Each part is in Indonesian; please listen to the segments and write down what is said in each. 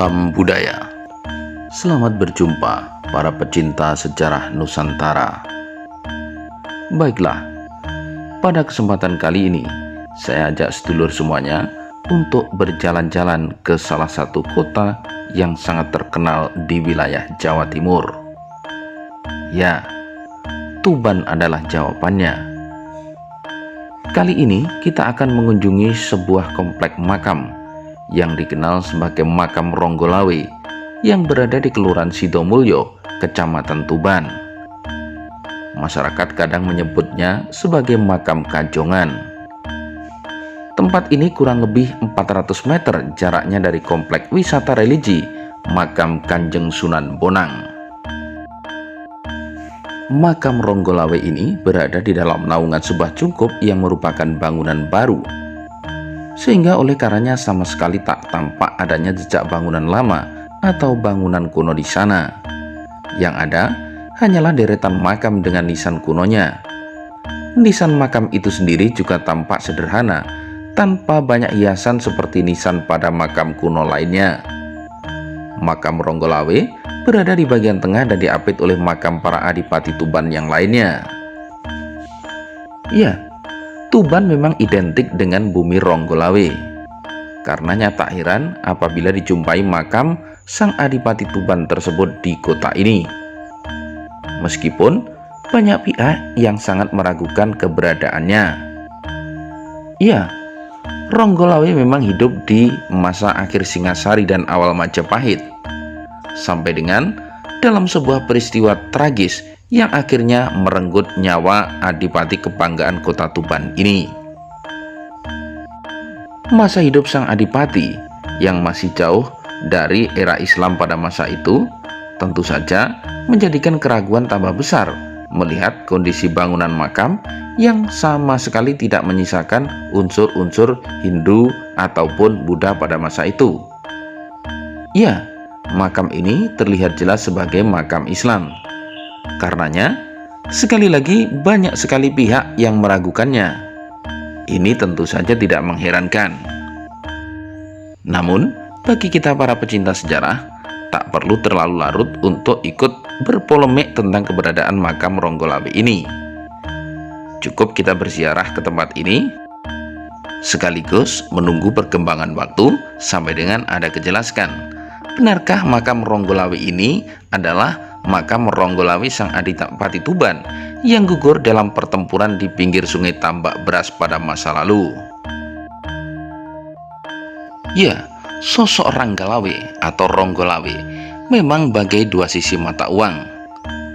Salam budaya. Selamat berjumpa para pecinta sejarah Nusantara. Baiklah, pada kesempatan kali ini saya ajak sedulur semuanya untuk berjalan-jalan ke salah satu kota yang sangat terkenal di wilayah Jawa Timur. Ya, Tuban adalah jawabannya. Kali ini kita akan mengunjungi sebuah komplek makam yang dikenal sebagai makam Ronggolawe yang berada di Kelurahan Sidomulyo, Kecamatan Tuban. Masyarakat kadang menyebutnya sebagai makam Kajongan. Tempat ini kurang lebih 400 meter jaraknya dari komplek wisata religi Makam Kanjeng Sunan Bonang. Makam Ronggolawe ini berada di dalam naungan sebuah cungkup yang merupakan bangunan baru, sehingga oleh karenanya sama sekali tak tampak adanya jejak bangunan lama atau bangunan kuno di sana. Yang ada hanyalah deretan makam dengan nisan kunonya. Nisan makam itu sendiri juga tampak sederhana, tanpa banyak hiasan seperti nisan pada makam kuno lainnya. Makam Ronggolawe berada di bagian tengah dan diapit oleh makam para adipati Tuban yang lainnya. Ya, Tuban memang identik dengan bumi Ronggolawe. Karenanya tak heran apabila dijumpai makam sang adipati Tuban tersebut di kota ini. Meskipun banyak pihak yang sangat meragukan keberadaannya. Ya, Ronggolawe memang hidup di masa akhir Singasari dan awal Majapahit, sampai dengan dalam sebuah peristiwa tragis yang akhirnya merenggut nyawa adipati kebanggaan kota Tuban ini. Masa hidup sang adipati yang masih jauh dari era Islam pada masa itu tentu saja menjadikan keraguan tambah besar melihat kondisi bangunan makam yang sama sekali tidak menyisakan unsur-unsur Hindu ataupun Buddha pada masa itu. Ya, makam ini terlihat jelas sebagai makam Islam. Karenanya, sekali lagi banyak sekali pihak yang meragukannya. Ini tentu saja tidak mengherankan. Namun, bagi kita para pecinta sejarah, tak perlu terlalu larut untuk ikut berpolemik tentang keberadaan makam Ronggolawe ini. Cukup kita berziarah ke tempat ini, sekaligus menunggu perkembangan waktu sampai dengan ada kejelasan. Benarkah makam Ronggolawe ini adalah makam Ronggolawe sang adipati Tuban yang gugur dalam pertempuran di pinggir sungai Tambak Beras pada masa lalu? Ya, sosok Ranggalawe atau Ronggolawe memang bagai dua sisi mata uang.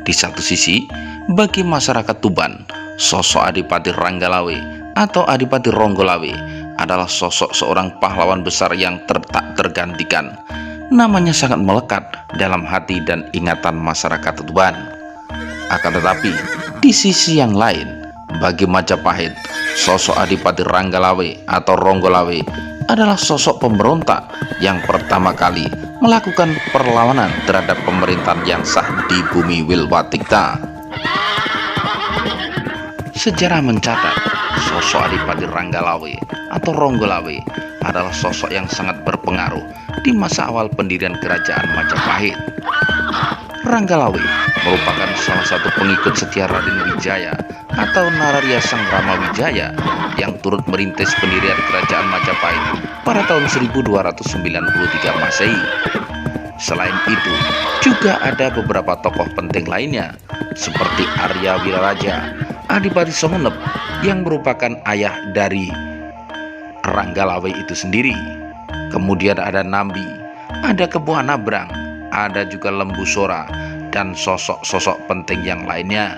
Di satu sisi, bagi masyarakat Tuban, sosok Adipati Ranggalawe atau Adipati Ronggolawe adalah sosok seorang pahlawan besar yang tak tergantikan. Namanya sangat melekat dalam hati dan ingatan masyarakat Tuban. Akan tetapi, di sisi yang lain, bagi Majapahit, sosok Adipati Ranggalawe atau Ronggolawe adalah sosok pemberontak yang pertama kali melakukan perlawanan terhadap pemerintahan yang sah di bumi Wilwatikta. Sejarah mencatat, sosok Adipati Ranggalawe atau Ronggolawe adalah sosok yang sangat berpengaruh di masa awal pendirian kerajaan Majapahit. Ranggalawe merupakan salah satu pengikut setia Raden Wijaya atau Nararya Sang Rama Wijaya yang turut merintis pendirian kerajaan Majapahit pada tahun 1293 Masehi. Selain itu, juga ada beberapa tokoh penting lainnya seperti Arya Wiraraja, Adipati Sumenep yang merupakan ayah dari Ranggalawe itu sendiri. Kemudian ada Nambi, ada Kebuah Nabrang, ada juga Lembu Sora, dan sosok-sosok penting yang lainnya.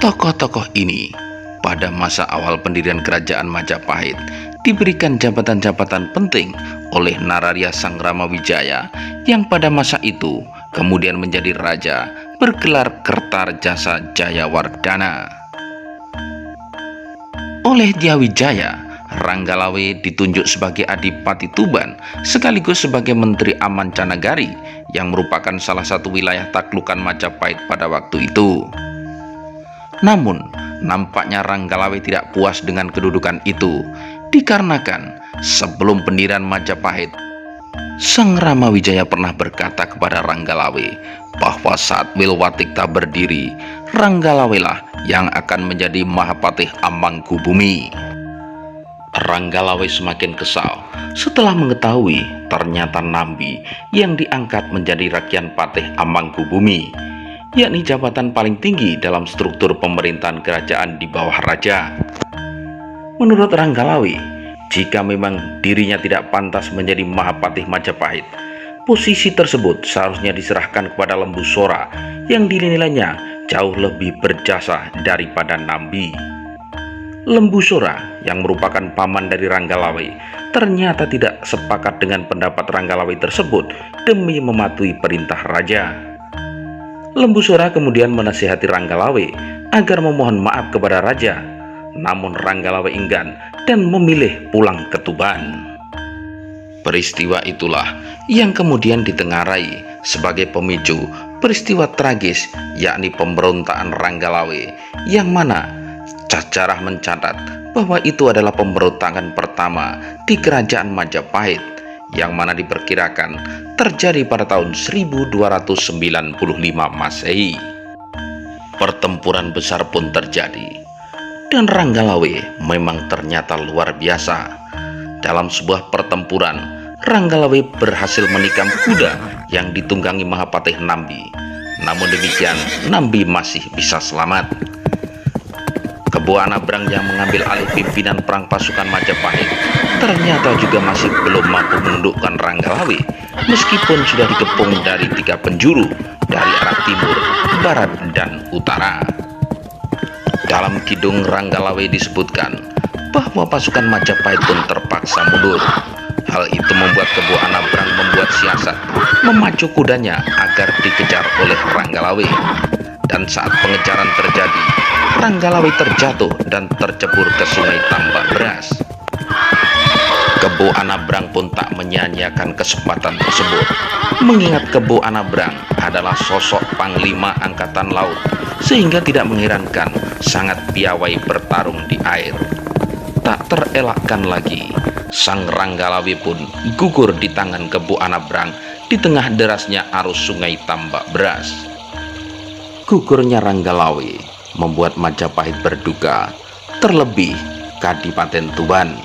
Tokoh-tokoh ini pada masa awal pendirian kerajaan Majapahit diberikan jabatan-jabatan penting oleh Nararya Sang Rama Wijaya yang pada masa itu kemudian menjadi raja bergelar Kertarejasa Jayawardhana. Oleh Diyawijaya, Ranggalawe ditunjuk sebagai Adipati Tuban sekaligus sebagai Menteri Amancanagari yang merupakan salah satu wilayah taklukan Majapahit pada waktu itu. Namun, nampaknya Ranggalawe tidak puas dengan kedudukan itu, dikarenakan sebelum pendirian Majapahit, Sang Ramawijaya pernah berkata kepada Ranggalawe bahwa saat Wilwatikta berdiri, Ranggalawe lah yang akan menjadi Mahapatih Amangkubumi. Ranggalawe semakin kesal setelah mengetahui ternyata Nambi yang diangkat menjadi Rakyat Patih Amangkubumi, yakni jabatan paling tinggi dalam struktur pemerintahan kerajaan di bawah raja. Menurut Ranggalawe, jika memang dirinya tidak pantas menjadi Mahapatih Majapahit, posisi tersebut seharusnya diserahkan kepada Lembu Sora yang dinilainya jauh lebih berjasa daripada Nambi. Lembu Sora yang merupakan paman dari Ranggalawe ternyata tidak sepakat dengan pendapat Ranggalawe tersebut demi mematuhi perintah raja. Lembu Sora kemudian menasihati Ranggalawe agar memohon maaf kepada raja, namun Ranggalawe enggan dan memilih pulang ke Tuban. Peristiwa itulah yang kemudian ditengarai sebagai pemicu peristiwa tragis, yakni pemberontakan Ranggalawe, yang mana sejarah mencatat bahwa itu adalah pemberontakan pertama di kerajaan Majapahit, yang mana diperkirakan terjadi pada tahun 1295 Masehi. Pertempuran besar pun terjadi, dan Ranggalawe memang ternyata luar biasa. Dalam sebuah pertempuran, Ranggalawe berhasil menikam kuda yang ditunggangi Mahapatih Nambi. Namun demikian, Nambi masih bisa selamat. Kebo Anabrang yang mengambil alih pimpinan perang pasukan Majapahit ternyata juga masih belum mampu menundukkan Ranggalawe, meskipun sudah dikepung dari 3 penjuru dari arah timur, barat, dan utara. Dalam Kidung Ranggalawe disebutkan bahwa pasukan Majapahit pun terpaksa mundur. Hal itu membuat Kebo Anabrang membuat siasat memacu kudanya agar dikejar oleh Ranggalawe. Dan saat pengejaran terjadi, Ranggalawe terjatuh dan tercebur ke Sungai Tambak Beras. Kebo Anabrang pun tak menyia-nyiakan kesempatan tersebut, mengingat Kebo Anabrang adalah sosok Panglima Angkatan Laut, sehingga tidak mengherankan sangat piawai bertarung di air. Tak terelakkan lagi, sang Ranggalawe pun gugur di tangan Kebo Anabrang di tengah derasnya arus Sungai Tambak Beras. Gugurnya Ranggalawe membuat Majapahit berduka, terlebih Kadipaten Tuban.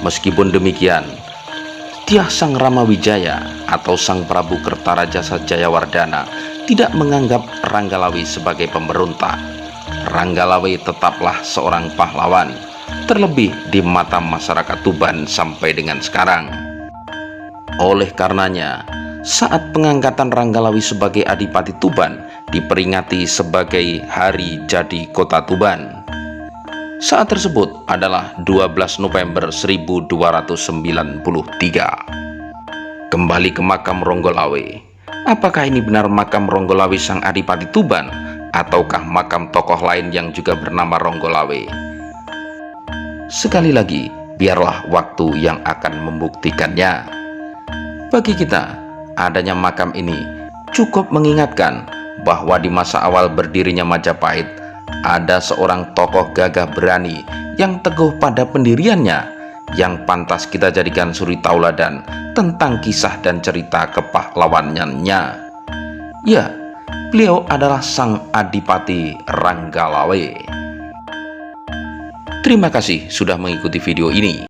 Meskipun demikian, Dyah Sang Ramawijaya atau Sang Prabu Kertarajasa Jayawardana tidak menganggap Ranggalawe sebagai pemberontak. Ranggalawe tetaplah seorang pahlawan, terlebih di mata masyarakat Tuban sampai dengan sekarang. Oleh karenanya, saat pengangkatan Ranggalawe sebagai Adipati Tuban diperingati sebagai Hari Jadi Kota Tuban. Saat tersebut adalah 12 November 1293. Kembali ke makam Ronggolawe. Apakah ini benar makam Ronggolawe sang Adipati Tuban, ataukah makam tokoh lain yang juga bernama Ronggolawe? Sekali lagi, biarlah waktu yang akan membuktikannya. Bagi kita, adanya makam ini cukup mengingatkan bahwa di masa awal berdirinya Majapahit, ada seorang tokoh gagah berani yang teguh pada pendiriannya, yang pantas kita jadikan suri tauladan tentang kisah dan cerita kepahlawanannya. Ya, beliau adalah Sang Adipati Ranggalawe. Terima kasih sudah mengikuti video ini.